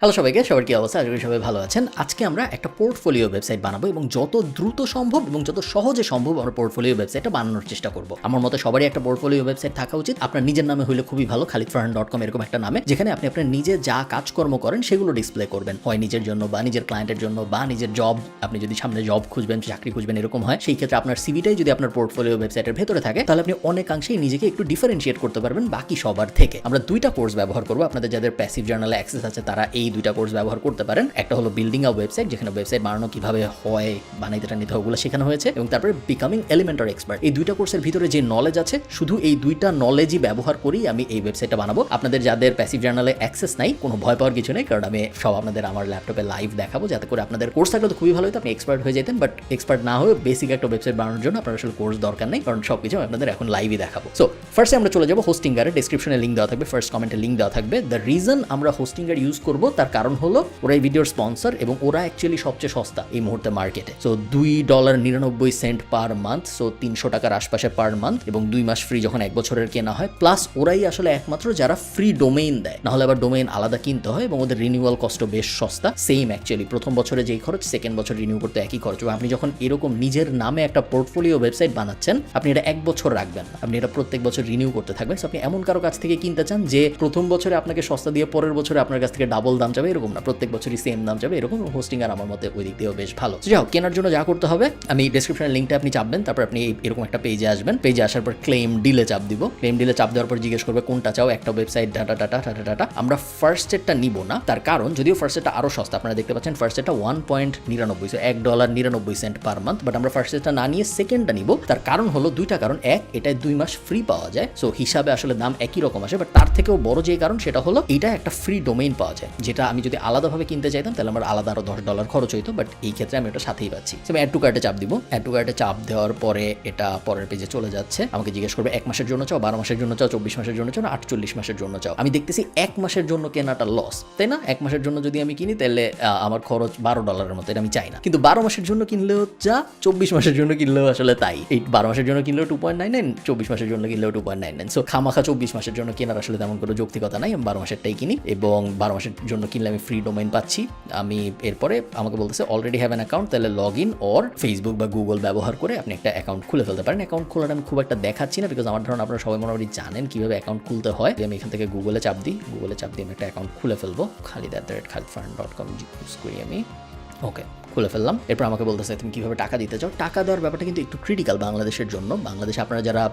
Hello সবাইকে, সবার কি অবস্থা? আশা করি সবাই ভালো আছেন। আজকে আমরা একটা পোর্টফোলিও ওয়েবসাইট বানাবো এবং যত দ্রুত সম্ভব এবং যত সহজে সম্ভব আমরা পোর্টফোলিও ওয়েবসাইটটা বানানোর চেষ্টা করব। আমার মতে সবারই একটা পোর্টফোলিও ওয়েবসাইট থাকা উচিত। আপনার নিজের নামে হলে খুবই ভালো, khalidfarhan.com এরকম একটা নামে, যেখানে আপনি আপনার নিজে যা কাজকর্ম করেন সেগুলো ডিসপ্লে করবেন, হয় নিজের জন্য বা নিজের ক্লায়েন্টের জন্য বা নিজের জব, আপনি যদি সামনে জব খুঁজবেন, চাকরি খুঁজবেন, এরকম হয়, সেই ক্ষেত্রে আপনার সিভিটাই যদি আপনার পোর্টফোলিও ওয়েবসাইটের ভেতরে থাকে তাহলে আপনি অনেকাংশেই নিজেকে একটু ডিফারেন্সিয়েট করতে পারবেন বাকি সবার থেকে। আমরা দুইটা কোর্স ব্যবহার করবো। আপনাদের যাদের প্যাসিভ জার্নালে অ্যাক্সেস আছে তারা এই দুইটা কোর্স ব্যবহার করতে পারেন। একটা হলো বিল্ডিং আ ওয়েবসাইট, যেখানে ওয়েবসাইট বানানো কিভাবে হয়, বানাইতে নিতে হয়, ওগুলো শেখানো হয়েছে, এবং তারপরে বিকামিং এলিমেন্টারি এক্সপার্ট। এই দুইটা কোর্সের ভিতরে যে নলেজ আছে, শুধু এই দুইটা নলেজই ব্যবহার করেই আমি এই ওয়েবসাইটটা বানাবো। আপনাদের যাদের প্যাসিভ জার্নালে অ্যাক্সেস নাই, কোনো ভয় পাওয়ার কিছু নেই, কারণ আমি সব আপনাদের আমার ল্যাপটপে লাইভ দেখাবো, যাতে করে আপনাদের কোর্স থাকলে তো খুবই ভালো হতো, আপনি এক্সপার্ট হয়ে যেতেন। বাট এক্সপার্ট না হয়ে বেসিক একটা ওয়েবসাইট বানানোর জন্য আপনার আসলে কোর্স দরকার নেই, কারণ সবকিছু আপনাদের এখন লাইভই দেখাবো। সো ফার্স্টে আমরা চলে যাবো হোস্টিঙ্গারে। ডিসক্রিপশনে লিঙ্ক দেওয়া থাকবে, ফার্স্ট কমেন্টে লিঙ্ক দেওয়া থাকবে। দ্য রিজন আমরা হোস্টিঙ্গার ইউজ করবো তার কারণ হলো ওরা এই ভিডিওর স্পন্সর এবং ওরা অ্যাকচুয়ালি সবচেয়ে সস্তা এই মুহূর্তে মার্কেটে। সো $2.99 পার মান্থ, সো 300 টাকার আশপাশে পার মান্থ, এবং 2 মাস ফ্রি যখন 1 বছরের কেনা হয়। প্লাস ওরাই আসলে একমাত্র যারা ফ্রি ডোমেইন দেয়, নাহলে আবার ডোমেইন আলাদা কিনতে হয়, এবং ওদের রিনিউয়াল কস্টও বেশ সস্তা। সেম অ্যাকচুয়ালি প্রথম বছরে যেই খরচ, সেকেন্ড বছর রিনিউ করতে একই খরচ। এবং আপনি যখন এরকম নিজের নামে একটা পোর্টফোলিও ওয়েবসাইট বানাচ্ছেন, আপনি এটা 1 বছর রাখবেন না, আপনি এটা প্রত্যেক বছর রিনিউ করতে থাকবেন। সো আপনি এমন কারো কাছ থেকে কিনতে চান যে প্রথম বছরে আপনাকে সস্তা দিয়ে পরের বছরে আপনার কাছ থেকে ডাবল দাম যাবে, এরকম না, প্রত্যেক বছরই সেম দাম যাবে, এরকম। হোস্টিং আর আমার মতে ওই দিক দিয়েও বেশ ভালো। যাও, কেনার জন্য যা করতে হবে, আমি ডেসক্রিপশনের লিঙ্কটা আপনি চাপবেন, তারপর আপনি এরকম একটা পেজে আসবেন। পেজে আসার পর ক্লেম ডিলে চাপ দিব। ক্লেম ডিলে চাপ দেওয়ার পর জিজ্ঞেস করবে কোনটা চাও, একটা ওয়েবসাইট, ডাটা। আমরা ফার্স্ট সেটটা নিব না, তার কারণ যদিও ফার্স্ট সেটটা আরো সস্তা, আপনারা দেখতে পাচ্ছেন ফার্স্ট সেটটা $1.99, সো $1.99 পার মান্থ। বাট আমরা ফার্স্ট সেটটা না নিয়ে সেকেন্ডটা নিব। তার কারণ হলো দুইটা কারণ। এক, এটায় 2 মাস ফ্রি পাওয়া যায়, সো হিসাবে আসলে দাম একই রকম আসে। বাট তার থেকেও বড় যে কারণ সেটা হলো এটা একটা ফ্রি ডোমেইন পাওয়া যায়, যেটা আমি যদি আলাদাভাবে কিনতে চাইতাম তাহলে আমার আলাদা আরো $10 খরচ হইতো। বাট এই ক্ষেত্রে আমি এটা সাথেই পাচ্ছি। আমি অ্যাড টু কার্টে চাপ দিব। অ্যাড টু কার্টে চাপ দেওয়ার পরে এটা পরের পেজে চলে যাচ্ছে। আমাকে জিজ্ঞেস করবে 1 মাসের জন্য চাও, 12 মাসের জন্য চাও, 24 মাসের জন্য চাও, 48 মাসের জন্য চাও। আমি দেখতেছি 1 মাসের জন্য কেনাটা লস, তাই না? 1 মাসের জন্য যদি আমি কিনি তাহলে আমার খরচ $12 মতো, এটা আমি চাই না। কিন্তু 12 মাসের জন্য কিনলেও যা, 24 মাসের জন্য কিনলেও আসলে তাই। এই 12 মাসের জন্য কিনলেও 2.99, 24 মাসের জন্য কিনলেও 2.99। সো খামাখা 24 মাসের জন্য কেনার আসলে তেমন কোনো যৌক্তিকতা নাই। আমি 12 মাসেরটাই কিনি, এবং 12 মাসের জন্য কিনলে আমি ফ্রি ডোমেইন পাচ্ছি। আমি এরপরে আমাকে বলতেছে অলরেডি হ্যাভ অ্যান অ্যাকাউন্ট, তাহলে লগ ইন অর ফেসবুক বা গুগল ব্যবহার করে আপনি একটা অ্যাকাউন্ট খুলে ফেলতে পারেন। অ্যাকাউন্ট খোলাটা আমি খুব একটা দেখাচ্ছি না, বিকজ আমার ধারণা আপনারা সবাই মোটামুটি জানেন কীভাবে অ্যাকাউন্ট খুলতে হয়। আমি এখান থেকে গুগলে চাপ দিই, গুগলে চাপ দিয়ে আমি একটা অ্যাকাউন্ট খুলে ফেলবো। khalid@khalidfarhan.com ইউজ করি আমি। ওকে, খুলে ফেললাম। এরপর আমাকে বলতেছে তুমি কীভাবে টাকা দিতে চাও। টাকা দেওয়ার ব্যাপারটা কিন্তু একটু ক্রিটিক্যাল বাংলাদেশের জন্য। বাংলাদেশে আপনারা যারা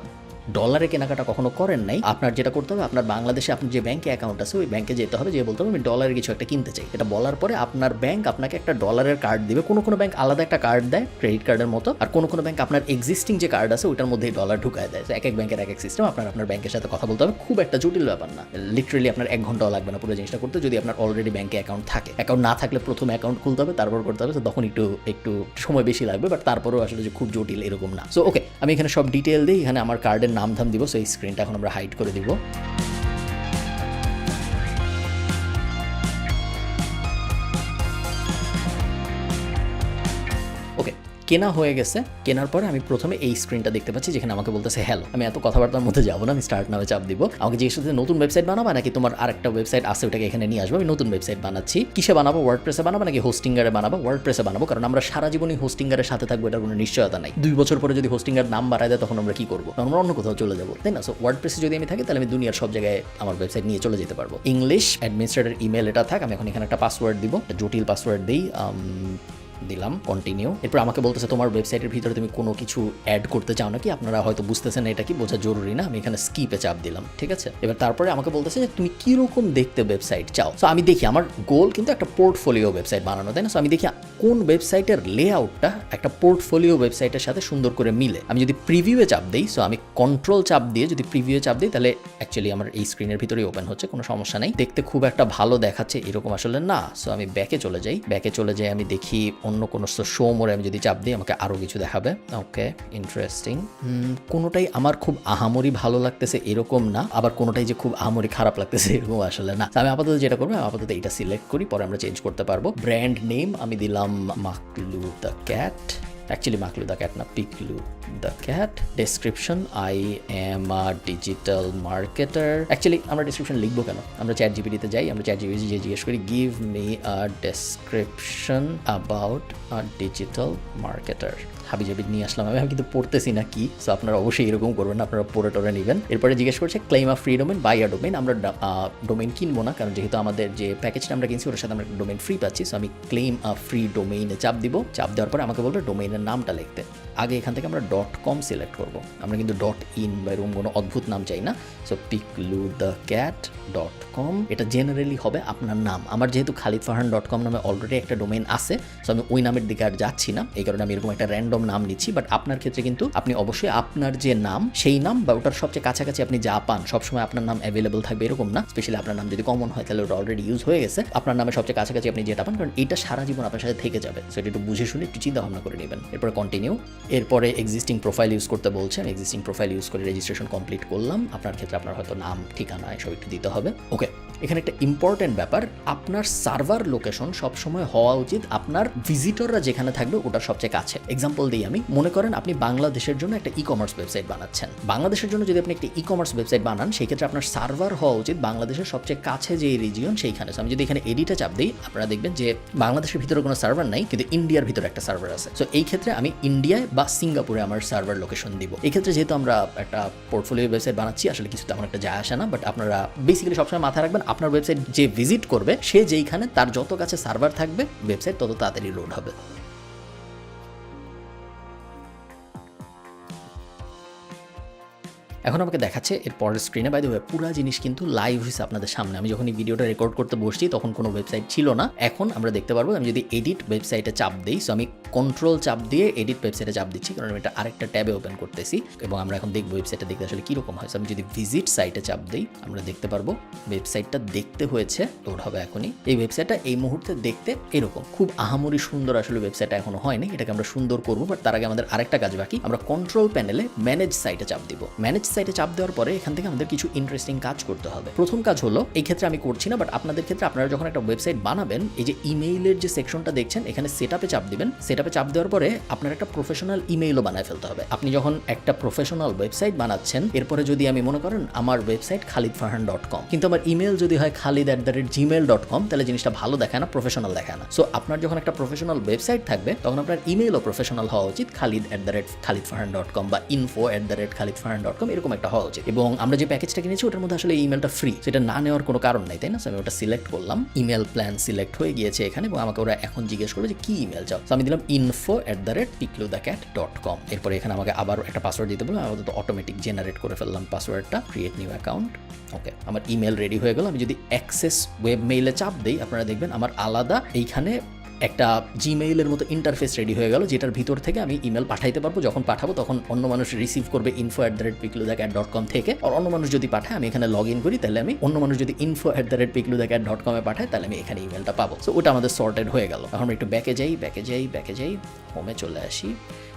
ডলারে কেনাকাটা কখনো করেন নাই, আপনার যেটা করতে হবে, আপনার বাংলাদেশে আপনার যে ব্যাংকে অ্যাকাউন্ট আছে ওই ব্যাংকে যেতে হবে, যে বলতে হবে আমি ডলারের কিছু একটা কিনতে চাই। এটা বলার পরে আপনার ব্যাংক আপনাকে একটা ডলারের কার্ড দিবে। কোনো ব্যাংক আলাদা একটা কার্ড দেয় ক্রেডিট কার্ডের মতো, আর কোনো ব্যাংক আপনার এক্সিস্টিং যে কার্ড আছে ওইটার মধ্যেই ডলার ঢুকায় দেয়। এক এক ব্যাংকের এক এক সিস্টেম। আপনার ব্যাংকের সাথে কথা বলতে হবে, খুব একটা জটিল ব্যাপার না। লিটারেলি আপনার 1 ঘন্টাও লাগবে না পুরো জিনিসটা করতে, যদি আপনার অলরেডি ব্যাংকে অ্যাকাউন্ট থাকে। অ্যাকাউন্ট না থাকলে প্রথমে অ্যাকাউন্ট খুলতে হবে, তারপর করতে হবে, তখন একটু সময় বেশি লাগবে, বাট তারপরেও আসলে যে খুব জটিল এরকম না। সো ওকে, আমি এখানে সব ডিটেল দিই। এখানে আমার কার্ডের নাম ধাম দিব। সো এই স্ক্রিনটা এখন আমরা হাইড করে দিব। ওকে, কেনা হয়ে গেছে। কেনার পরে আমি প্রথমে এই স্ক্রিনটা দেখতে পাচ্ছি, যেখানে আমাকে বলতেছে হ্যালো। আমি এত কথাবার্তার মধ্যে যাবো না, আমি স্টার্ট নামে চাপ দিব। আমাকে জিজ্ঞেস করতে নতুন ওয়েবসাইট বানাবো নাকি তোমার আরেকটা ওয়েবসাইট আছে ওটাকে এখানে নিয়ে আসবো। আমি নতুন ওয়েবসাইট বানাচ্ছি। কিসে বানাবো? ওয়ার্ডপ্রেসে বানাবো নাকি হোস্টিঙ্গারে বানাবো? ওয়ার্ডপ্রেসে বানাবো, কারণ আমরা সারা জীবনই হোস্টিঙ্গারের সাথে থাকবো, এটার কোনো নিশ্চয়তা নাই। 2 বছর পরে যদি হোস্টিঙ্গার নাম বাড়ায় দেয় তখন আমরা কি করবো? আমরা অন্য কোথাও চলে যাবো, তাই না? সো ওয়ার্ডপ্রেসে যদি আমি থাকি তাহলে আমি দুনিয়ার সব জায়গায় আমার ওয়েবসাইট নিয়ে চলে যেতে পারবো। ইংলিশ অ্যাডমিনিস্ট্রেটর ইমেল এটা থাক। আমি এখন এখানে একটা পাসওয়ার্ড দিব, জটিল পাসওয়ার্ড দিই, দিলাম, কন্টিনিউ। এরপর আমাকে বলতেছে তোমার ওয়েবসাইটের ভিতরে তুমি কোনো কিছু অ্যাড করতে চাও নাকি। আপনারা হয়তো বুঝতেছেন এটা কি, বোঝা জরুরি না। আমি এখানে স্কিপে চাপ দিলাম, ঠিক আছে। এবার তারপরে আমাকে বলতেছে যে তুমি কিরকম দেখতে ওয়েবসাইট চাও। সো আমি দেখি, আমার গোল কিন্তু একটা পোর্টফোলিও ওয়েবসাইট বানানো, তাই না? সো আমি দেখি কোন ওয়েবসাইটের লেআউটটা একটা পোর্টফোলিও ওয়েবসাইটের সাথে সুন্দর করে মিলে। আমি যদি প্রিভিউয়ে চাপ দিই, সো আমি কন্ট্রোল চাপ দিয়ে যদি প্রিভিউয়ে চাপ দিই, তাহলে অ্যাকচুয়ালি আমার এই স্ক্রিনের ভিতরেই ওপেন হচ্ছে, কোনো সমস্যা নেই। দেখতে খুব একটা ভালো দেখাচ্ছে এরকম আসলে না। সো আমি ব্যাকে চলে যাই, আমি দেখি অন্য কোনো শো মোড়ে আমি যদি চাপ দিই আমাকে আরও কিছু দেখাবে। ওকে, ইন্টারেস্টিং। কোনোটাই আমার খুব আহামরি ভালো লাগতেছে এরকম না, আবার কোনোটাই যে খুব আহামরি খারাপ লাগতেছে এরকম আসলে না। আমি আপাতত যেটা করবো, আপাতত এটা সিলেক্ট করি, পরে আমরা চেঞ্জ করতে পারবো। ব্র্যান্ড নেম আমি দিলাম Maklu the cat. Actually Maklu the cat না, Piklu the cat. Description, I am a digital marketer. Actually আমরা ডেসক্রিপশন লিখবো কেন? আমরা চ্যাট জিপিটিতে যাই, আমরা চ্যাট জিপিটি জিজ্ঞেস করি give me a description about a digital marketer. হাবিজাবি নিয়ে আসলাম আমি কিন্তু পড়তেছি না কি, সো আপনারা অবশ্যই এরকম করবেন না, আপনারা পড়ে টোরে নেবেন। এরপরে জিজ্ঞেস করছে claim a free domain, buy a domain. আমরা ডোমেন কিনবো না, কারণ যেহেতু আমাদের যে প্যাকেজটা আমরা কিনছি ওটার সাথে আমরা ডোমেন ফ্রি পাচ্ছি। সো আমি ক্লেম আ ফ্রি ডোমেইনে চাপ দিব। চাপ দেওয়ার পরে আমাকে বলবে ডোমেইনের নামটা লিখতে। আগে এখান থেকে আমরা .com সিলেক্ট করব, আমরা কিন্তু .in বা এরকম কোনো অদ্ভুত নাম চাই না। সো pikluthecat.com, এটা জেনারেলি হবে আপনার নাম। আমার যেহেতু khalidfarhan.com নামে অলরেডি একটা ডোমেইন আছে, সো আমি ওই নামের দিকে আর যাচ্ছি না, এই কারণে আমি এরকম একটা র্যান্ডম নাম নিচ্ছি। বাট আপনার ক্ষেত্রে কিন্তু আপনি অবশ্যই আপনার যে নাম সেই নাম বা ওটার সবচেয়ে কাছাকাছি আপনি যা পান সবসময় আপনার নাম অ্যাভেলেবল থাকবে এরকম না। স্পেশালি আপনার নাম যদি কমন হয় তাহলে ওটা অলরেডি ইউজ হয়ে গেছে, আপনার নামে সবচেয়ে কাছাকাছি আপনি যেটা পান, কারণ এটা সারা জীবন আপনার সাথে থেকে যাবে। সো এটা একটু বুঝে শুনে একটু চিন্তা ভাবনা করে নেবেন। এরপরে কন্টিনিউ। এরপরে এক্সিস্টিং প্রোফাইল ইউজ করতে বলছে, আমি এক্সিস্টিং প্রোফাইল ইউজ করে রেজিস্ট্রেশন কমপ্লিট করলাম। আপনার ক্ষেত্রে আপনার হয়তো নাম, ঠিকানা এসব একটু দিতে হবে। ওকে, এখানে একটা ইম্পর্টেন্ট ব্যাপার, আপনার সার্ভার লোকেশন সবসময় হওয়া উচিত আপনার ভিজিটররা যেখানে থাকবে ওটার সবচেয়ে কাছে। এক্সাম্পল দিই আমি, মনে করেন আপনি বাংলাদেশের জন্য একটা ই কমার্স ওয়েবসাইট বানাচ্ছেন। বাংলাদেশের জন্য যদি আপনি একটা ই কমার্স ওয়েবসাইট বানান, সেই ক্ষেত্রে আপনার সার্ভার হওয়া উচিত বাংলাদেশের সবচেয়ে কাছে যে রিজিয়ন সেইখানে। আমি যদি এখানে এডিটে চাপ দিই, আপনারা দেখবেন যে বাংলাদেশের ভিতরে কোনো সার্ভার নাই, কিন্তু ইন্ডিয়ার ভিতরে একটা সার্ভার আছে। সো এই ক্ষেত্রে আমি ইন্ডিয়ায় বা সিঙ্গাপুরে আমার সার্ভার লোকেশন দিব। এই ক্ষেত্রে যেহেতু আমরা একটা পোর্টফোলিও ওয়েবসাইট বানাচ্ছি, আসলে কিছু তেমন একটা যায় আসে না, বাট আপনারা বেসিক্যালি সবসময় মাথায় রাখবেন আপনার ওয়েবসাইট যে ভিজিট করবে সে যেইখানে, তার যত কাছে সার্ভার থাকবে ওয়েবসাইট তত তাড়াতাড়ি লোড হবে। এখন আমাকে দেখাচ্ছে এর পরের স্ক্রিনে। বাই দ্য ওয়ে, পুরো জিনিস কিন্তু লাইভ হয়েছে আপনাদের সামনে। আমি যখন এই ভিডিওটা রেকর্ড করতে বসছি তখন কোনো ওয়েবসাইট ছিল না। এখন আমরা দেখতে পারবো, আমি যদি এডিট ওয়েবসাইটে চাপ দিই, সো আমি কন্ট্রোল চাপ দিয়ে এডিট ওয়েবসাইটে চাপ দিচ্ছি, কারণ আমি এটা আরেকটা ট্যাবে ওপেন করতেছি এবং আমরা এখন দেখবো ওয়েবসাইটটা দেখতে আসলে কীরকম হয়। আমি যদি ভিজিট সাইটে চাপ দিই, আমরা দেখতে পারবো ওয়েবসাইটটা দেখতে হয়েছে, লোড হবে এখনই। এই ওয়েবসাইটটা এই মুহূর্তে দেখতে এরকম, খুব আহামরি সুন্দর আসলে ওয়েবসাইটটা এখনো হয়নি, এটাকে আমরা সুন্দর করবো। বাট তার আগে আমাদের আরেকটা কাজ বাকি, আমরা কন্ট্রোল প্যানেলে ম্যানেজ সাইটে চাপ দিব। ম্যানেজ সাইটে চাপ দেওয়ার পরে এখান থেকে আমাদের কিছু ইন্টারেস্টিং কাজ করতে হবে। প্রথম কাজ হলো, এই ক্ষেত্রে আমি করছি না, বাট আপনাদের ক্ষেত্রে আপনারা যখন একটা ওয়েবসাইট বানাবেন, এই যে ইমেইলের যে সেকশনটা দেখছেন, এখানে সেটআপে চাপ দিবেন। সেটআপে চাপ দেওয়ার পরে আপনার একটা প্রফেশনাল ইমেইলও বানায় ফেলতে হবে। আপনি যখন একটা প্রফেশনাল ওয়েবসাইট বানাচ্ছেন, এরপরে যদি আমি মনে করেন আমার ওয়েবসাইট khalidfarhan.com, কিন্তু আমার ইমেল যদি হয় khalid@gmail.com, তাহলে জিনিসটা ভালো দেখায় না, প্রফেশনাল দেখায় না। সো আপনার যখন একটা প্রফেশনাল ওয়েবসাইট থাকবে, তখন আপনার ইমেইলও প্রফেশনাল হওয়া উচিত, khalid@khalidfarhan.com বা info@khalidfarhan.com, এরকম একটা হওয়া উচিত। এবং আমরা যে প্যাকেজটা কিনেছি ওটার মধ্যে আসলে ইমেলটা ফ্রি, সেটা না নেওয়ার কোনো কারণ নাই, তাই না? আমি ওটা সিলেক্ট করলাম, ইমেল প্ল্যান সিলেক্ট হয়ে গিয়েছে এখানে, এবং আমাকে ওরা এখন জিজ্ঞেস করবে যে কি ইমেল চাও। আমি দিলাম info@pikluthecat.com। এরপরে এখানে আমাকে আবার একটা পাসওয়ার্ড দিতে বললাম, আমাদের তো অটোমেটিক জেনারেট করে ফেললাম পাসওয়ার্ডটা, ক্রিয়েট নিউ অ্যাকাউন্ট। ওকে, আমার ইমেল রেডি হয়ে গেল। আমি যদি অ্যাক্সেস ওয়েব মেইলে চাপ দিই, আপনারা দেখবেন আমার আলাদা এইখানে একটা জিমেইলের মতো ইন্টারফেস রেডি হয়ে গেল, যেটার ভিতর থেকে আমি ইমেল পাঠাইতে পারবো। যখন পাঠাবো তখন অন্য মানুষ রিসিভ করবে info@pikluthecat.com থেকে, আর অন্য মানুষ যদি পাঠায়, আমি এখানে লগ ইন করি, তাহলে আমি অন্য মানুষ যদি info@pikluthecat.com এ পাঠায়, তাহলে আমি এখানে ইমেলটা পাবো। সো ওটা আমাদের সর্টেড হয়ে গেল। এখন আমরা একটু ব্যাকে যাই, হোমে চলে আসি।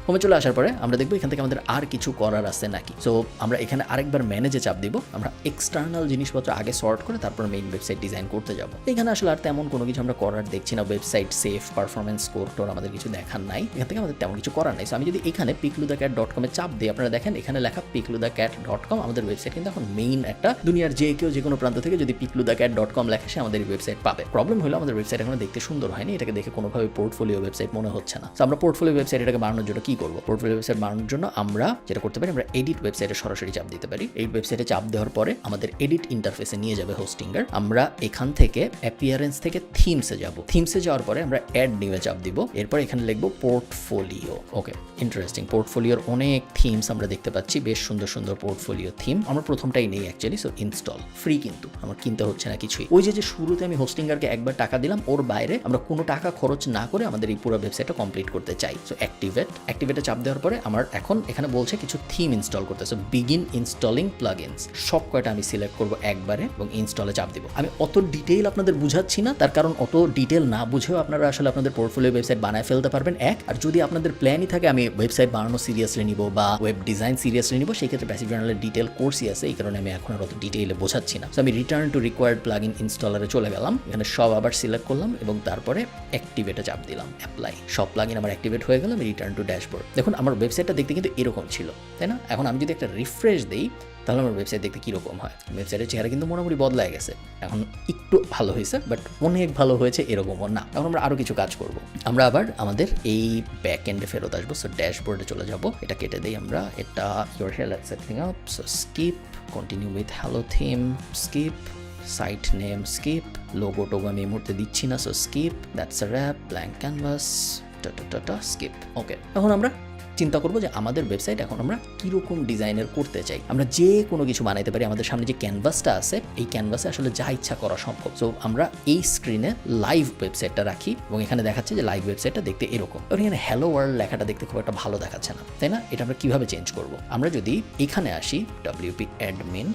হোমে চলে আসার পরে আমরা দেখবো এখান থেকে আমাদের আর কিছু করার আছে নাকি। সো আমরা এখানে আরেকবার ম্যানেজে চাপ দিব। আমরা এক্সটার্নাল জিনিসপত্র আগে সর্ট করে তারপর মেইন ওয়েবসাইট ডিজাইন করতে যাব। এখানে আসলে আর তেমন কোনো কিছু আমরা করার দেখছি না। ওয়েবসাইট সেফ, পারফরমেন্স স্কোর টোর আমাদের কিছু দেখার নাই, এখান থেকে আমাদের তেমন কিছু করার নাই। সো আমি যদি এখানে pikluthecat.com এ চাপ দিই, আপনারা দেখেন এখানে লেখা pikluthecat.com, আমাদের ওয়েবসাইট কিন্তু এখন মেইন একটা, দুনিয়ার যে কেউ যে কোনো প্রান্ত থেকে যদি pikluthecat.com লেখে, সে আমাদের এই ওয়েবসাইট পাবে। প্রবলেম হলো আমাদের ওয়েবসাইট এখন দেখতে সুন্দর হয়নি, এটাকে দেখে কোনোভাবে পোর্টফোলিও ওয়েবসাইট মনে হচ্ছে না। সো আমরা পোর্টফোলিও ওয়েবসাইট এটাকে বানানোর জন্য কি করবো? পোর্টফোলিও ওয়েবসাইট বানানোর জন্য আমরা যেটা করতে পারি, আমরা এডিট ওয়েবসাইটে সরাসরি চাপ দিতে পারি। এই ওয়েবসাইটে চাপ দেওয়ার পরে আমাদের এডিট ইন্টারফেসে নিয়ে যাবে হোস্টিংয়ার। আমরা এখান থেকে অ্যাপিয়ারেন্স থেকে থিমসে যাব। থিমসে যাওয়ার পরে আমরা অ্যাড নিউয়ে চাপ দিব। এরপর এখানে লিখবো পোর্টফোলিও। ওকে, ইন্টারেস্টিং। পোর্টফোলিওর অনেক থিমস আমরা দেখতে পাচ্ছি, বেশ সুন্দর সুন্দর পোর্টফোলিও থিম। আমরা প্রথমটাই নেই অ্যাকচুয়ালি। সো ইনস্টল, ফ্রি, কিন্তু আমার কিনতে হচ্ছে না কিছুই। ওই যে শুরুতে আমি হোস্টিংয়ারকে একবার টাকা দিলাম, ওর বাইরে আমরা কোনো টাকা খরচ না করে আমাদের এই পুরো ওয়েবসাইটটা কমপ্লিট করতে চাই। সো অ্যাক্টিভেট অ্যাক্টিভেটে চাপ দেওয়ার পরে আমার এখন এখানে বলছে কিছু থিম ইনস্টল করতে, সো বিগিন ইনস্টলিং প্লাগইনস। সব কয়টা আমি সিলেক্ট করব একবারে এবং ইনস্টলে চাপ দিব। আমি অত ডিটেইল আপনাদের বুঝাচ্ছি না, তার কারণ অত ডিটেইল না বুঝেও আপনারা আসলে আপনাদের পোর্টফোলিও ওয়েবসাইট বানায় ফেলতে পারবেন। আর যদি আপনাদের প্ল্যানই থাকে আমি ওয়েবসাইট বানানো সিরিয়াসলি নিব বা ওয়েব ডিজাইন সিরিয়াসলি নিব, সেই ক্ষেত্রে প্যাসিভ জার্নালের ডিটেল কোর্সই আছে, এই কারণে আমি এখন আর অত ডিটেইলে বোঝাচ্ছি না। সো আমি রিটার্ন টু রিকোয়ার্ড প্লাগইন ইনস্টলারে চলে গেলাম, এখানে সব আবার সিলেক্ট করলাম এবং তারপরে অ্যাক্টিভেটে চাপ দিলাম, অ্যাপ্লাই। সব প্লাগইন আমার অ্যাক্টিভেট হয়ে গেল। আমি রিটার্ন টু ড্যাশবোর্ড। দেখুন আমার ওয়েবসাইটটা দেখতে কিন্তু এরকম ছিল, তাই না? এখন আমি যদি একটা রিফ্রেশ দিই তাহলে আমার ওয়েবসাইট দেখতে কীরকম হয়। ওয়েবসাইটের চেহারা কিন্তু মোটামুটি বদলায় গেছে, এখন একটু ভালো হয়েছে, বাট অনেক ভালো হয়েছে এরকমও না। এখন আমরা আরও কিছু কাজ করব। আমরা আবার আমাদের এই ব্যাক এন্ডে ফেরত আসবো। সো ড্যাশবোর্ডে চলে যাব, এটা কেটে দিই আমরা, এটা you're here setting up, so skip, continue with hello theme, skip, site name skip, logo টোগো আমি এই মুহূর্তে দিচ্ছি না, so skip, that's a wrap, blank canvas, skip. Okay, এখন আমরা চিন্তা করবো যে আমাদের ওয়েবসাইট এখন আমরা কীরকম ডিজাইনের করতে চাই। আমরা যে কোনো কিছু বানাইতে পারি। আমাদের সামনে যে ক্যানভাসটা আছে, এই ক্যানভাসে আসলে যা ইচ্ছা করা সম্ভব। সো আমরা এই স্ক্রিনে লাইভ ওয়েবসাইটটা রাখি এবং এখানে দেখাচ্ছে যে লাইভ ওয়েবসাইটটা দেখতে এরকম। এখানে হ্যালো ওয়ার্ল্ড লেখাটা দেখতে খুব একটা ভালো দেখাচ্ছে না, তাই না? এটা আমরা কীভাবে চেঞ্জ করব? আমরা যদি এখানে আসি WP অ্যাডমিন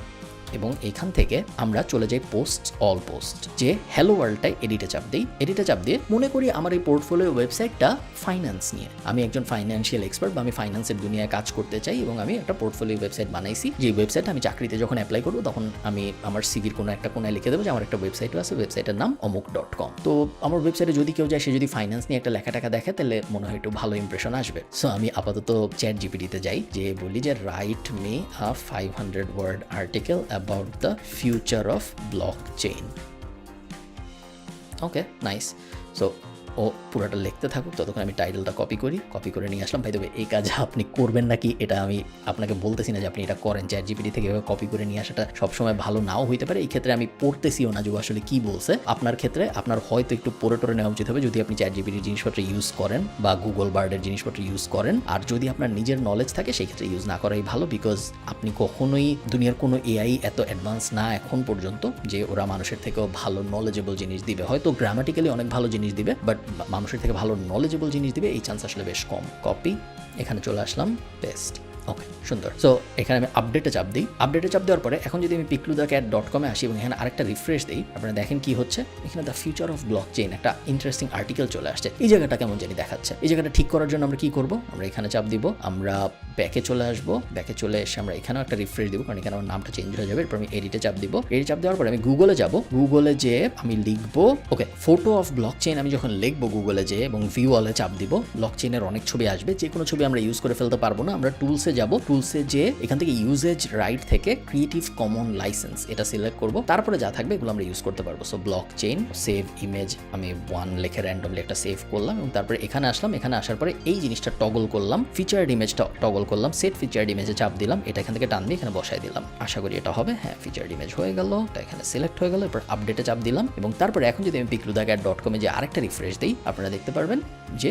এবং এইখান থেকে আমরা চলে যাই পোস্ট, অল পোস্ট, যে হ্যালো ওয়ার্ল্ডটাই এডিটে চাপ দিই। এডিটে চাপ দিয়ে মনে করি আমার এই পোর্টফোলিও ওয়েবসাইটটা ফাইন্যান্স নিয়ে, আমি একজন ফাইন্যান্সিয়াল এক্সপার্ট বা আমি ফাইন্যান্সের দুনিয়ায় কাজ করতে চাই এবং আমি একটা পোর্টফোলিও ওয়েবসাইট বানাইছি, যে ওয়েবসাইটটা আমি চাকরিতে যখন অ্যাপ্লাই করবো তখন আমি আমার সিভির কোনো একটা কোনায় লিখে দেবো যে আমার একটা ওয়েবসাইটও আছে, ওয়েবসাইটের নাম অমুক.com। তো আমার ওয়েবসাইটে যদি কেউ যায়, সে যদি ফাইন্যান্স নিয়ে একটা লেখা টাকা দেখে, তাহলে মনে হয় একটু ভালো ইমপ্রেশন আসবে। সো আমি আপাতত চ্যাট জিপিটিতে যাই, যে বলি যে write me a 500 word article about the future of blockchain. Okay, nice. So ও পুরোটা লিখতে থাকুক, ততক্ষণ আমি টাইটেলটা কপি করে নিয়ে আসলাম। ভাই তবে এই কাজ আপনি করবেন নাকি এটা আমি আপনাকে বলতেছি না যে আপনি এটা করেন। চ্যাট জিপিটি থেকে এভাবে কপি করে নিয়ে আসাটা সবসময় ভালো নাও হইতে পারে। এই ক্ষেত্রে আমি পড়তেছিও না যে আসলে কি বলছে। আপনার ক্ষেত্রে আপনার হয়তো একটু পড়ে নেওয়া উচিত হবে যদি আপনি চ্যাট জিপিটির জিনিসপত্র ইউজ করেন বা গুগল বার্ডের জিনিসপত্র ইউজ করেন। আর যদি আপনার নিজের নলেজ থাকে সেই ক্ষেত্রে ইউজ না করাই ভালো, বিকজ আপনি কখনোই দুনিয়ার কোনো এআই এত অ্যাডভান্স না এখন পর্যন্ত যে ওরা মানুষের থেকেও ভালো নলেজেবল জিনিস দিবে। হয়তো গ্রামাটিক্যালি অনেক ভালো জিনিস দিবে, বাট মানুষের থেকে ভালো নলেজেবল জিনিস দিবে এই চান্স আসলে বেশ কম। কপি, এখানে চলে আসলাম, পেস্ট। ওকে, সুন্দর। সো এখানে আমি আপডেটে চাপ দিই। আপডেটে চাপ দেওয়ার পরে এখন যদি আমি pickludacat.com আসি এবং এখানে আরেকটা রিফ্রেশ দিই, আপনারা দেখেন কি হচ্ছে। এখানে দ্য ফিউচার অফ ব্লকচেইন একটা ইন্টারেস্টিং আর্টিকেল চলে আসছে। এই জায়গাটা কেমন জানি দেখাচ্ছে। এই জায়গাটা ঠিক করার জন্য আমরা কি করব? আমরা এখানে চাপ দিব, আমরা ব্যাকে চলে আসবো। ব্যাকে চলে এসে আমরা এখানেও একটা রিফ্রেশ দিব, কারণ এখানে আমার নামটা চেঞ্জ হয়ে যাবে। এরপর আমি এডিটে চাপ দিব। এডিট চাপ দেওয়ার পরে আমি গুগলে যাব। গুগলে যে আমি লিখবো, ওকে, ফটো অফ ব্লকচেইন আমি যখন লিখবো গুগলে যে এবং ভিউ অলে চাপ দিব, ব্লকচেইনের অনেক ছবি আসবে। যে কোনো ছবি আমরা ইউজ করে ফেলতে পারবো না। আমরা টুলসে যাব, টুলসে যে এখান থেকে ইউজেজ রাইট থেকে ক্রিয়েটিভ কমন লাইসেন্স এটা সিলেক্ট করব। তারপরে যা থাকবে এগুলো আমরা ইউজ করতে পারবো। সো ব্লকচেইন, সেভ ইমেজ, আমি 1 লিখে র্যান্ডমলি একটা সেভ করলাম এবং তারপরে এখানে আসলাম। এখানে আসার পরে এই জিনিসটা টগল করলাম, ফিচার্ড ইমেজটা টগল করলাম, সেট ফিচার্ড ইমেজে চাপ দিলাম। এটা এখান থেকে টান দিয়ে এখানে বসাই দিলাম। আশা করি এটা হবে। হ্যাঁ, ফিচার্ড ইমেজ হয়ে গেল, এটা এখানে সিলেক্ট হয়ে গেল। এরপর আপডেটে চাপ দিলাম এবং তারপরে এখন যদি আমি pickludacat.com যে আরেকটা রিফ্রেশ দিই, আপনারা দেখতে পারবেন যে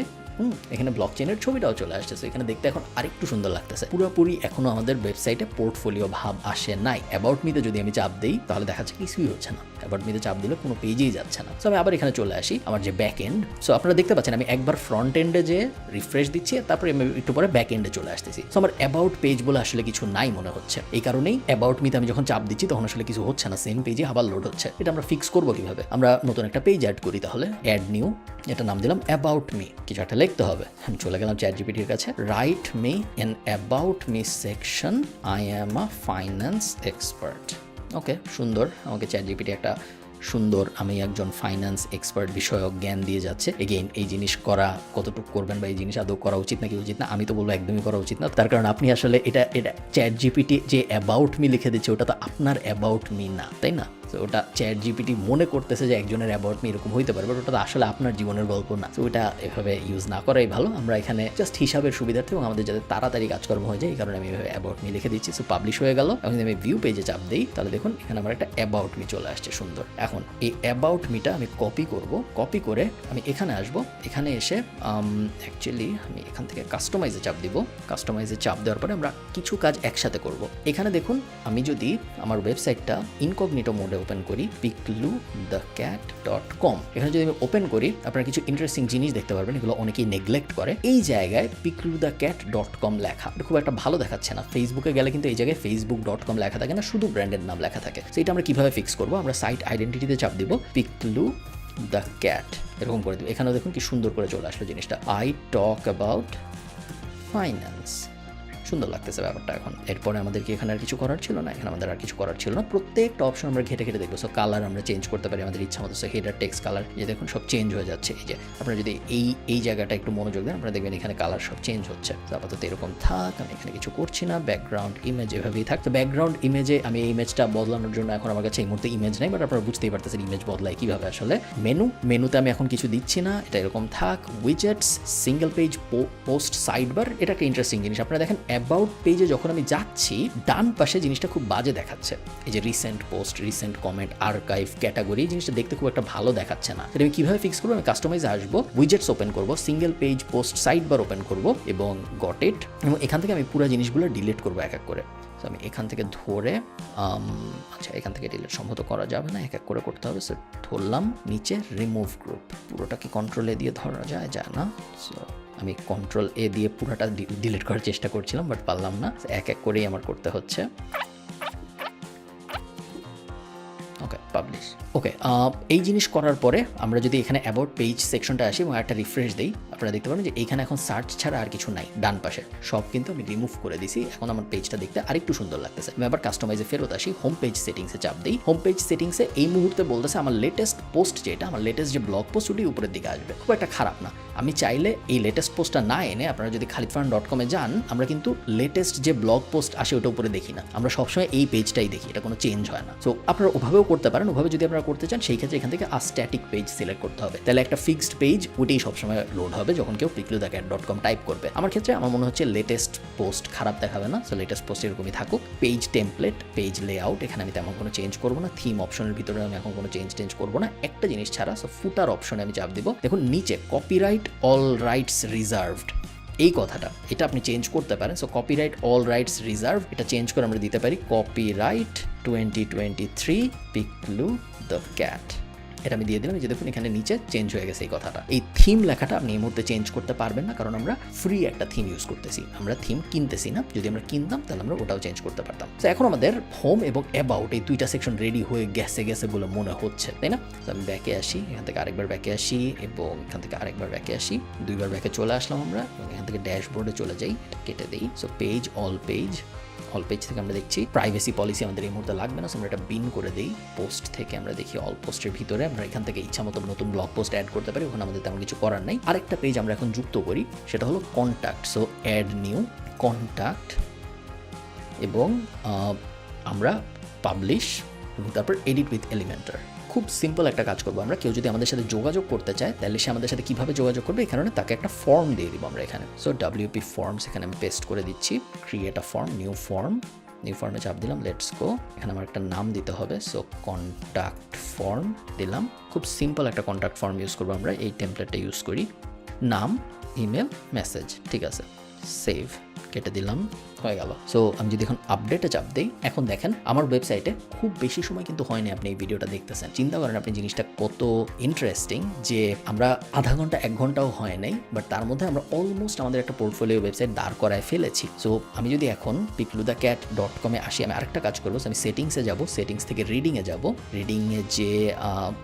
এখানে ব্লকচেইনের ছবিটাও চলে আসছে। এখানে দেখতে এখন আরেকটু সুন্দর লাগতেছে। পুরোপুরি এখনো আমাদের ওয়েবসাইটে পোর্টফোলিও ভাব আসে নাই। অ্যাবাউট মিতে যদি আমি চাপ দিই তাহলে দেখা যাচ্ছে কিছুই হচ্ছে না। অ্যাবাউট মিতে চাপ দিলে কোনো পেজেই যাচ্ছে না। সো আমি আবার এখানে চলে আসি, আমার যে ব্যাক এন্ড। সো আপনারা দেখতে পাচ্ছেন আমি একবার ফ্রন্ট এন্ডে যে রিফ্রেশ দিচ্ছি, তারপরে আমি একটু পরে ব্যাক এন্ডে চলে আসতেছি। সো আমার অ্যাবাউট পেজ বলে আসলে কিছু নাই মনে হচ্ছে। এই কারণেই অ্যাবাউট মিতে আমি যখন চাপ দিচ্ছি তখন আসলে কিছু হচ্ছে না, সেম পেজে আবার লোড হচ্ছে। এটা আমরা ফিক্স করবো কিভাবে? আমরা নতুন একটা পেজ অ্যাড করি। তাহলে অ্যাড নিউ, এটা নাম দিলাম অ্যাবাউট মি। কিছু একটা লিখতে হবে। আমি চলে গেলাম চ্যাট জিপিটির কাছে। Write me an about me section, I am a finance expert. Okay, সুন্দর। আমাকে চ্যাট জিপিটি একটা সুন্দর আমি একজন ফাইন্যান্স এক্সপার্ট বিষয়ক জ্ঞান দিয়ে যাচ্ছে। এগেইন এই জিনিস করা কতটুকু করবেন বা এই জিনিস আদৌ করা উচিত নাকি উচিত না, আমি তো বলবো একদমই করা উচিত না। তার কারণ আপনি আসলে এটা চ্যাট জিপিটি যে অ্যাবাউট মি লিখে দিচ্ছে ওটা তো আপনার অ্যাবাউট মি না, তাই না? তো ওটা চ্যাট জিপিটি মনে করতেছে যে একজনের অ্যাবাউট মি এরকম হইতে পারে, বাট ওটা তো আসলে আপনার জীবনের গল্প না। তো ওটা এভাবে ইউজ না করাই ভালো। আমরা এখানে জাস্ট হিসাবের সুবিধার্থে এবং আমাদের যাতে তাড়াতাড়ি কাজকর্ম হয়ে যায় এই কারণে আমি এভাবে অ্যাবাউট মি লিখে দিচ্ছি। সো পাবলিশ হয়ে গেল। এখন যদি আমি ভিউ পেজে চাপ দিই তাহলে দেখুন এখানে আমার একটা অ্যাবাউট মি চলে আসছে, সুন্দর। এখন এই অ্যাবাউট মিটা আমি কপি করব। কপি করে আমি এখানে আসব। এখানে এসে অ্যাকচুয়ালি আমি এখান থেকে কাস্টমাইজে চাপ দিব। কাস্টমাইজে চাপ দেওয়ার পরে আমরা কিছু কাজ একসাথে করব। এখানে দেখুন আমি যদি আমার ওয়েবসাইটটা ইনকগনিটো মোডে ওপেন করি picluthecat.com। এখানে যদি আমি ওপেন করি আপনারা কিছু ইন্টারেস্টিং জিনিস দেখতে পারবেন, এগুলো অনেকেই নেগলেক্ট করে। এই জায়গায় picluthecat.com লেখা, এটা খুব একটা ভালো দেখাচ্ছে না। ফেসবুকে গেলে কিন্তু এই জায়গায় facebook.com লেখা থাকে না, শুধু ব্র্যান্ডের নাম লেখা থাকে। তো এটা আমরা কিভাবে ফিক্স করবো? আমরা সাইট আইডেন্টিটিতে চাপ দিব picluthecat, এরকম করে দিব। এখানেও দেখুন কি সুন্দর করে চলে আসলো জিনিসটা, আই টক অ্যাবাউট ফাইন্যান্স। সুন্দর লাগতেছে ব্যাপারটা। এখন এরপরে আমাদের কি এখানে আর কিছু করার ছিল না? এখানে আমাদের আর কিছু করার ছিল না। প্রত্যেকটা অপশন আমরা ঘেটে ঘেটে দেখবো। সো কালার আমরা চেঞ্জ করতে পারি আমাদের ইচ্ছা মতো। সো হেডার টেক্সট কালার, যে দেখুন সব চেঞ্জ হয়ে যাচ্ছে। এই যে আপনারা যদি এই জায়গাটা একটু মনোযোগ দেন, আপনারা দেখবেন এখানে কালার সব চেঞ্জ হচ্ছে। আপাতত এরকম থাক, আমি এখানে কিছু করছি না। ব্যাকগ্রাউন্ড ইমেজ এভাবেই থাক। তো ব্যাকগ্রাউন্ড ইমেজে আমি এই ইমেজটা বদলানোর জন্য এখন আমার কাছে এই মুহূর্তে ইমেজ নেই, বাট আপনারা বুঝতেই পারতেছেন ইমেজ বদলায় কীভাবে আসলে। মেনুতে আমি এখন কিছু দিচ্ছি না, এটা এরকম থাক। Widgets, single page, post, side bar, এটা একটা ইন্টারেস্টিং জিনিস। আপনারা দেখেন অ্যাবাউট পেজে যখন আমি যাচ্ছি ডান পাশে জিনিসটা খুব বাজে দেখাচ্ছে। এই যে recent post, recent comment, archive, category, জিনিসটা দেখতে খুব একটা ভালো দেখাচ্ছে না। এটা আমি কীভাবে ফিক্স করবো? আমি কাস্টমাইজে আসবো, উইজেটস ওপেন করবো, single page, post, side bar open করবো এবং গট ইট। এবং এখান থেকে আমি পুরো জিনিসগুলো ডিলিট করবো এক এক করে। তো আমি এখান থেকে ধরে আচ্ছা এখান থেকে ডিলিট সম্ভবত করা যাবে না, এক এক করে করতে হবে। সো ধরলাম, নিচে রিমুভ গ্রুপ, পুরোটা কি কন্ট্রোল এ দিয়ে ধরা যায়? যায় না। সো আমি কন্ট্রোল এ দিয়ে পুরোটা ডিলিট করার চেষ্টা করছিলাম, বাট পারলাম না। এক এক করেই আমার করতে হচ্ছে। ওকে, পাবলিশ। ওকে, এই জিনিস করার পরে আমরা যদি এখানে অ্যাবাউট পেজ সেকশনটা আসি এবং একটা রিফ্রেশ দিই, আপনারা দেখতে পাবেন যে এইখানে এখন সার্চ ছাড়া আর কিছু নাই। ডান পাশে সব কিন্তু আমি রিমুভ করে দিছি। এখন আমার পেজটা দেখতে আরেকটু সুন্দর লাগতেছে। আমি আবার কাস্টমাইজে ফেরত আসি, হোম পেজ সেটিংসে চাপ দিই। হোম পেজ সেটিংসে এই মুহূর্তে বলতেছে আমার লেটেস্ট পোস্ট যেটা, আমার লেটেস্ট যে ব্লগ পোস্ট, ওটি উপরের দিকে আসবে। খুব একটা খারাপ না। আমি চাইলে এই লেটেস্ট পোস্টটা না এনে, আপনারা যদি khalidfarhan.com যান, আমরা কিন্তু লেটেস্ট যে ব্লগ পোস্ট আসে ওটা উপরে দেখি না, আমরা সবসময় এই পেজটাই দেখি, এটা কোনো চেঞ্জ হয় না। সো আপনারা ওভাবেও করতে পারেন। ওভাবে যদি আপনারা করতে চান, সেই ক্ষেত্রে এখান থেকে স্ট্যাটিক পেজ সিলেক্ট করতে হবে। তাহলে একটা ফিক্সড পেজ, ওইটাই সবসময় লোড হবে যখন কেউ picluthecat.com টাইপ করবে। আমার ক্ষেত্রে আমার মনে হচ্ছে লেটেস্ট পোস্ট খারাপ দেখাবে না। সো লেটেস্ট পোস্ট এরকমই থাকুক। পেজ টেমপ্লেট, পেজ লেআউট, এখানে আমি তেমন কোনো চেঞ্জ করবো না। থিম অপশনের ভিতরে আমি এখন কোনো চেঞ্জ করবো না। একটা জিনিস ছাড়া, সো ফুটার অপশনে আমি চাপ দিব। দেখুন নিচে কপিরাইট অল রাইটস রিজার্ভড, এই কথাটা, এটা আপনি চেঞ্জ করতে পারেন। So copyright all rides reserve, এটা চেঞ্জ করে আমরা দিতে পারি কপিরাইট 2023 picluthecat। এটা আমি দিয়ে দিলাম। যে দেখুন এখানে নিচে চেঞ্জ হয়ে গেছে এই কথাটা। এই থিম লেখাটা আপনি এই মুহূর্তে চেঞ্জ করতে পারবেন না, কারণ আমরা ফ্রি একটা থিম ইউজ করতেছি, আমরা থিম কিনতেছি না। যদি আমরা কিনতাম তাহলে আমরা ওটাও চেঞ্জ করতে পারতাম। তো এখন আমাদের হোম এবং অ্যাবাউট এই দুইটা সেকশন রেডি হয়ে গেছে বলে মনে হচ্ছে, তাই না? তো আমি ব্যাকে আসি, এখান থেকে আরেকবার ব্যাকে আসি এবং এখান থেকে আরেকবার ব্যাকে আসি। দুইবার ব্যাকে চলে আসলাম আমরা এবং এখান থেকে ড্যাশবোর্ডে চলে যাই, এটা কেটে দিই। সো পেজ, অল পেজ থেকে আমরা দেখছি প্রাইভেসি পলিসি আমাদের এই মুহূর্তে লাগবে না। আমরা এটা বিন করে দিই। পোস্ট থেকে আমরা দেখি অল পোস্টের ভিতরে আমরা এখান থেকে ইচ্ছা মতো নতুন ব্লগ পোস্ট অ্যাড করতে পারি, ওখানে আমাদের তেমন কিছু করার নাই। আরেকটা পেজ আমরা এখন যুক্ত করি, সেটা হলো contact. So add new contact এবং আমরা পাবলিশ এবং তারপর এডিট উইথ এলিমেন্টার। খুব সিম্পল একটা কাজ করবো আমরা। কেউ যদি আমাদের সাথে যোগাযোগ করতে চায়, তাহলে সে আমাদের সাথে কীভাবে যোগাযোগ করবে, এই কারণে তাকে একটা ফর্ম দিয়ে দিব আমরা এখানে। সো WP ফর্মস এখানে আমি পেস্ট করে দিচ্ছি। ক্রিয়েট আ ফর্ম, নিউ ফর্মে চাপ দিলাম। Let's go. এখানে আমার একটা নাম দিতে হবে। সো কন্ট্যাক্ট ফর্ম দিলাম। খুব সিম্পল একটা কন্ট্যাক্ট ফর্ম ইউজ করবো আমরা, এই টেমপ্লেটটা ইউজ করি। নাম, ইমেল, মেসেজ, ঠিক আছে। সেভ, কেটে দিলাম, হয়ে গেল। সো আমি যদি এখন আপডেটে চাপ দিই, এখন দেখেন আমার ওয়েবসাইটে খুব বেশি সময় কিন্তু হয়নি আপনি এই ভিডিওটা দেখতেছেন। চিন্তা করেন আপনি জিনিসটা কত ইন্টারেস্টিং, যে আমরা আধা ঘন্টা 1 ঘন্টাও হয় নাই, বাট তার মধ্যে আমরা অলমোস্ট আমাদের একটা পোর্টফোলিও ওয়েবসাইট দাঁড় করায় ফেলেছি। সো আমি যদি এখন picluthecat.com আসি, আমি আরেকটা কাজ করবো। আমি সেটিংসে যাব, সেটিংস থেকে রিডিংয়ে যাব। রিডিংয়ে যে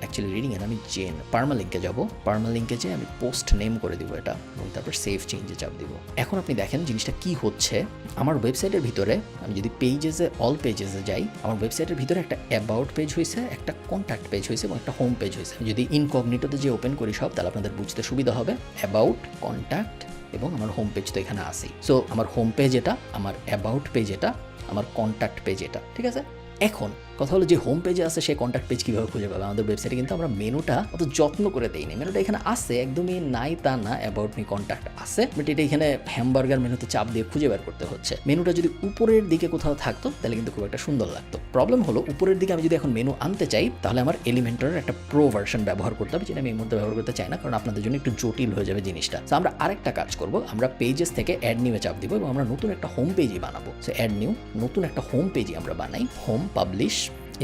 অ্যাকচুয়ালি রিডিংয়ে আমি চেন পার্মালিঙ্কে যাব। পার্মালিঙ্কে যে আমি পোস্ট নেম করে দিব এটা, এবং তারপর সেভ চেঞ্জে চাপ দিব। এখন আপনি দেখেন জিনিসটা কি হচ্ছে। আমার ওয়েবসাইটের ভিতরে আমি যদি পেজেসে, অল পেজেসে যাই, আমার ওয়েবসাইটের ভিতরে একটা অ্যাবাউট পেজ হয়েছে, একটা কন্ট্যাক্ট পেজ হয়েছে এবং একটা হোম পেজ হয়েছে। যদি ইনকগনিটোতে যে ওপেন করি সব, তাহলে আপনাদের বুঝতে সুবিধা হবে। অ্যাবাউট, কন্ট্যাক্ট এবং আমার হোম পেজ তো এখানে আসেই। সো আমার হোম পেজ এটা, আমার অ্যাবাউট পেজ এটা, আমার কন্ট্যাক্ট পেজ এটা, ঠিক আছে। এখন কথা হলো যে হোম পেজে আছে, সেই কন্ট্যাক্ট পেজ কীভাবে খুঁজে পাবে? আমাদের ওয়েবসাইটে কিন্তু আমরা মেনুটা অত যত্ন করে দেইনি। মেনুটা এখানে আছে, একদমই নাই তা না, অ্যাবাউট মি কন্ট্যাক্ট আছে, বাট এটা এখানে হ্যামবার্গার মেনুতে চাপ দিয়ে খুঁজে বের করতে হচ্ছে। মেনুটা যদি উপরের দিকে কোথাও থাকতো তাহলে কিন্তু খুব একটা সুন্দর লাগতো। প্রবলেম হলো উপরের দিকে আমি যদি এখন মেনু আনতে চাই, তাহলে আমার এলিমেন্টারের একটা প্রো ভার্সন ব্যবহার করতে হবে, যেটা আমি এই মুহূর্তে ব্যবহার করতে চাই না, কারণ আপনাদের জন্য একটু জটিল হয়ে যাবে জিনিসটা। তো আমরা আরেকটা কাজ করবো, আমরা পেজেস থেকে অ্যাড নিউয়ে চাপ দিব এবং আমরা নতুন একটা হোম পেজই বানাবো। সো অ্যাড নিউ, নতুন একটা হোম পেজই আমরা বানাই। হোম, পাবলিশ,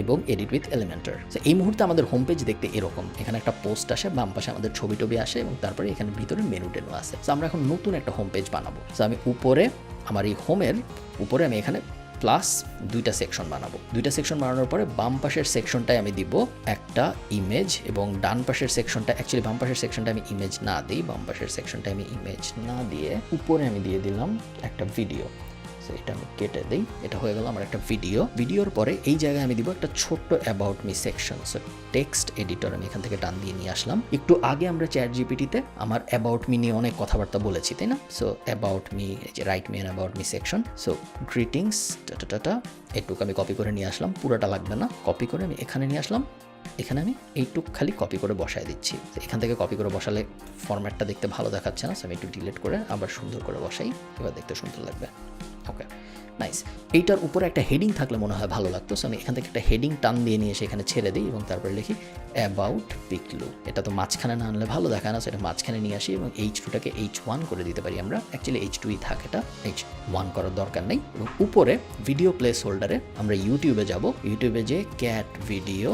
এবং এডিট উইথ এলিমেন্টর। তো এই মুহূর্তে আমাদের হোম পেজ দেখতে এরকম, এখানে একটা পোস্ট আসে, বাম পাশে আমাদের ছবি টবি আসে এবং তারপরে এখানে ভিতরে মেনু টেনু আছে। তো আমরা এখন নতুন একটা হোম পেজ বানাবো। তো আমি উপরে আমার এই হোমের উপরে আমি এখানে প্লাস 2টা সেকশন বানাবো। 2টা সেকশন বানানোর পরে বাম পাশের সেকশনটায় আমি দিব একটা ইমেজ এবং ডান পাশের সেকশনটা, অ্যাকচুয়ালি বাম পাশের সেকশনটা আমি ইমেজ না দিই, বাম পাশের সেকশনটা আমি ইমেজ না দিয়ে উপরে আমি দিয়ে দিলাম একটা ভিডিও। এটা আমি কেটে দিই, এটা হয়ে গেল আমার একটা ভিডিওর পরে এই জায়গায় আমি দিব একটা ছোট্ট about me section. So text editor আমি এখান থেকে টান দিয়ে নিয়ে আসলাম। একটু আগে আমরা চ্যাট জিপিটিতে আমার অ্যাবাউট মি নিয়ে অনেক কথাবার্তা বলেছি, তাই না? সো অ্যাবাউট মি, এই যে write me an about me section. So greetings tata এটুকু আমি কপি করে নিয়ে আসলাম, পুরোটা লাগবে না, কপি করে আমি এখানে নিয়ে আসলাম। এখানে আমি এইটুক খালি কপি করে বসায় দিচ্ছি। এখান থেকে কপি করে বসালে ফরম্যাটটা দেখতে ভালো দেখাচ্ছে না, সো আমি একটু ডিলিট করে আবার সুন্দর করে বসাই, এবার দেখতে সুন্দর লাগবে। ওকে, নাইস। এইটার উপরে একটা হেডিং থাকলে মনে হয় ভালো লাগতো, সো আমি এখান থেকে একটা হেডিং টান দিয়ে নিয়ে এসে এখানে ছেড়ে দিই এবং তারপরে লিখি অ্যাবাউট পিকলু। এটা তো মাঝখানে না আনলে ভালো দেখায় না, সেটা মাঝখানে নিয়ে আসি এবং H2টাকে H1 করে দিতে পারি আমরা। অ্যাকচুয়ালি H2ই থাকে, এটা H1 করার দরকার নেই। এবং উপরে ভিডিও প্লেস হোল্ডারে আমরা ইউটিউবে যাব, ইউটিউবে যে ক্যাট ভিডিও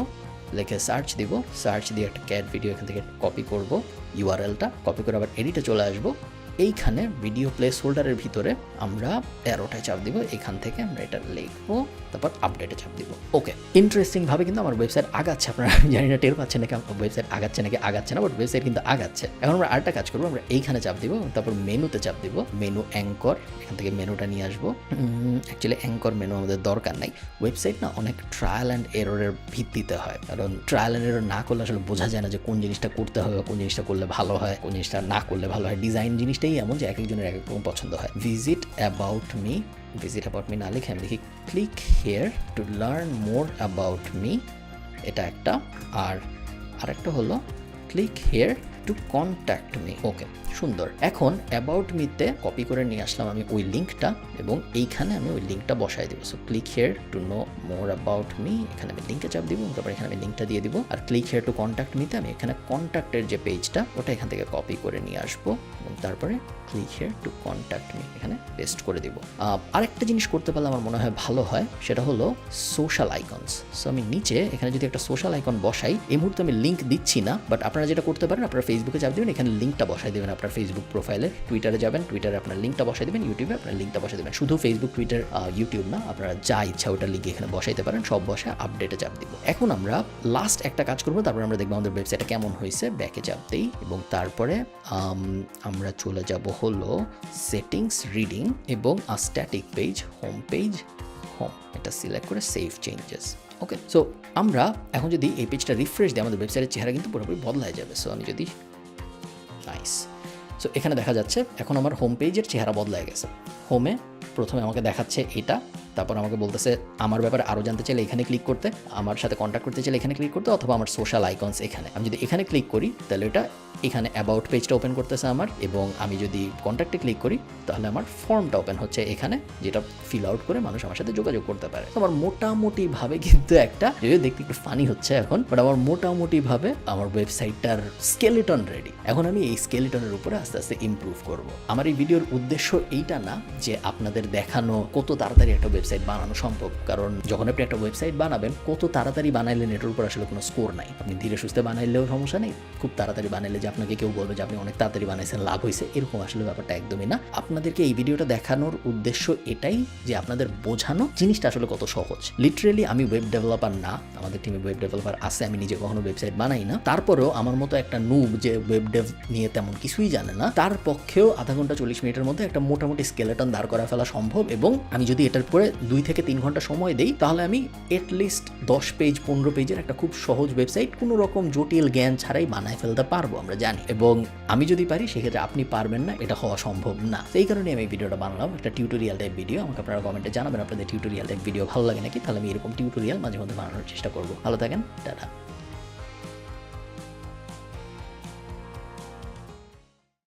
লিখে সার্চ দিব, সার্চ দিয়ে একটা ক্যাট ভিডিও এখান থেকে কপি করব, ইউআরএলটা কপি করে আবার এডিটে চলে আসবো। এইখানে ভিডিও প্লেস হোল্ডারের ভিতরে আমরা অ্যারোটায় চাপ দিব, এখান থেকে আমরা এটা লিখবো, তারপর আপডেটে চাপ দিব। ওকে, ইন্টারেস্টিংভাবে কিন্তু আমার ওয়েবসাইট আগাচ্ছে। আপনারা জানি না টের পাচ্ছেন নাকি আমার ওয়েবসাইট আগাচ্ছে নাকি আগাচ্ছে না, বাট ওয়েবসাইট কিন্তু আগাচ্ছে। এখন আমরা আরেকটা কাজ করবো, আমরা এইখানে চাপ দিব, তারপর মেনুতে চাপ দিব, মেনু অ্যাঙ্কর, এখান থেকে মেনুটা নিয়ে আসবো। অ্যাকচুয়ালি অ্যাঙ্কর মেনু আমাদের দরকার নাই, ওয়েবসাইট না অনেক ট্রায়াল অ্যান্ড এররের ভিত্তিতে হয়, কারণ ট্রায়াল অ্যান্ড এরর না করলে আসলে বোঝা যায় না যে কোন জিনিসটা করতে হবে, কোন জিনিসটা করলে ভালো হয়, কোন জিনিসটা না করলে ভালো হয়। ডিজাইন জিনিসটাই এমন যে এক একজনের এক এক রকম পছন্দ হয়। ভিজিট অ্যাবাউট মি না লিখে আমি লিখি click here to learn more about me, এটা একটা। আর আরেকটা হলো click here to contact me. Okay, সুন্দর। এখন অ্যাবাউট মিতে কপি করে নিয়ে আসলাম আমি ওই লিঙ্কটা এবং এইখানে আমি ওই লিঙ্কটা বসাই দিব। So click here to know more about me, এখানে আমি লিঙ্কে চাপ দিব, তারপর এখানে আমি লিঙ্কটা দিয়ে দিব। আর ক্লিক হিয়ার টু কন্ট্যাক্ট মিতে আমি এখানে কন্ট্যাক্টের যে পেজটা ওটা এখান থেকে কপি করে নিয়ে আসবো এবং তারপরে click here to contact me এখানে পেস্ট করে দিব। আরেকটা জিনিস করতে পারলে আমার মনে হয় ভালো হয়, সেটা হলো সোশ্যাল আইকনস। সো আমি নিচে এখানে যদি একটা সোশ্যাল আইকন বসাই, এই মুহূর্তে আমি লিঙ্ক দিচ্ছি না, বাট আপনারা যেটা করতে পারেন, আপনারা ফেসবুকে চাপ দেবেন, এখানে লিঙ্কটা বসাই দেবেন আপনার ফেসবুক প্রোফাইলে, টুইটারে যাবেন, টুইটারে আপনার লিঙ্কটা বসাই দেবেন, ইউটিউবে আপনার লিঙ্কটা বসাই দেবেন। শুধু ফেসবুক, টুইটার, ইউটিউব না, আপনারা যা ইচ্ছা ওটা লিঙ্ক এখানে বসাইতে পারেন, সব বসে আপডেটে চাপ দিব। এখন আমরা লাস্ট একটা কাজ করবো, তারপরে আমরা দেখবো আমাদের ওয়েবসাইটটা কেমন হয়েছে। ব্যাকে চাপ দিই এবং তারপরে আমরা চলে যাব হলো সেটিংস, রিডিং এবং static page, home page, home, এটা সিলেক্ট করে সেভ চেঞ্জেস। ওকে, সো আমরা এখন যদি এই পেজটা রিফ্রেশ দিই, আমাদের ওয়েবসাইটের চেহারা কিন্তু পুরোপুরি বদলায় যাবে। সো আমি যদি নাইস, সো এখানে দেখা যাচ্ছে এখন আমার হোম পেজের চেহারা বদলায় গেছে। হোমে প্রথমে আমাকে দেখাচ্ছে এটা, তারপর আমাকে বলতেছে আমার ব্যাপারে আরও জানতে চাইলে এখানে ক্লিক করতে, আমার সাথে কন্ট্যাক্ট করতে চাইলে এখানে ক্লিক করতে, অথবা আমার সোশ্যাল আইকনস এখানে। আমি যদি এখানে ক্লিক করি তাহলে এটা এখানে অ্যাবাউট পেজটা ওপেন করতেছে আমার, এবং আমি যদি কন্ট্যাক্টে ক্লিক করি তাহলে আমার ফর্মটা ওপেন হচ্ছে এখানে, যেটা ফিল আউট করে মানুষ আমার সাথে যোগাযোগ করতে পারে। আমার মোটামুটিভাবে কিন্তু একটা, যদিও দেখতে একটু ফানি হচ্ছে এখন, বাট আমার মোটামুটিভাবে আমার ওয়েবসাইটটার স্কেলেটন রেডি। এখন আমি এই স্কেলেটনের উপরে আস্তে আস্তে ইমপ্রুভ করব। আমার এই ভিডিওর উদ্দেশ্য এইটা না যে আপনাদের দেখানো কত তাড়াতাড়ি একটা ওয়েবসাইট বানানো সম্ভব, কারণ যখন আপনি একটা ওয়েবসাইট বানাবেন, কত তাড়াতাড়ি বানাইলেন এটার উপর আসলে কোনো স্কোর নাই। আপনি ধীরে সুস্থে বানাইলেও সমস্যা নেই, খুব তাড়াতাড়ি বানাইলে যে আপনাকে কেউ বলবে যে আপনি অনেক তাড়াতাড়ি বানাইছেন, লাভ হয়েছে, এরকম আসলে ব্যাপারটা একদমই না। আপনাদেরকে এই ভিডিওটা দেখানোর উদ্দেশ্য এটাই যে আপনাদের বোঝানো জিনিসটা আসলে কত সহজ। লিটারেলি আমি ওয়েব ডেভেলপার না, আমাদের টিমে ওয়েব ডেভেলপার আছে, আমি নিজে কখনো ওয়েবসাইট বানাই না, তারপরেও আমার মতো একটা নুব যে ওয়েব ডেভ নিয়ে তেমন কিছুই জানে না, তার পক্ষেও আধা ঘন্টা 40 মিনিটের মধ্যে একটা মোটামুটি স্কেলেটন দাঁড় করা ফেলা সম্ভব। এবং আমি যদি এটার পরে 2 থেকে 3 ঘন্টা সময় দেই, তাহলে আমি এটলিস্ট 10 পেজ 15 পেজের একটা খুব সহজ ওয়েবসাইট কোনো রকম জটিল জ্ঞান ছাড়াই বানায় ফেলতে পারবো, আমরা জানি। এবং আমি যদি পারি সেক্ষেত্রে আপনি পারবেন না, এটা হওয়া সম্ভব না। সেই কারণে আমি এই ভিডিওটা বানালাম, একটা টিউটোরিয়াল টাইপ ভিডিও। আমাকে আপনারা কমেন্টে জানাবেন আপনাদের টিউটোরিয়াল টাইপ ভিডিও ভালো লাগে নাকি, তাহলে আমি এরকম টিউটোরিয়াল মাঝে মধ্যে বানানোর চেষ্টা করবো। ভালো থাকেন, টাটা।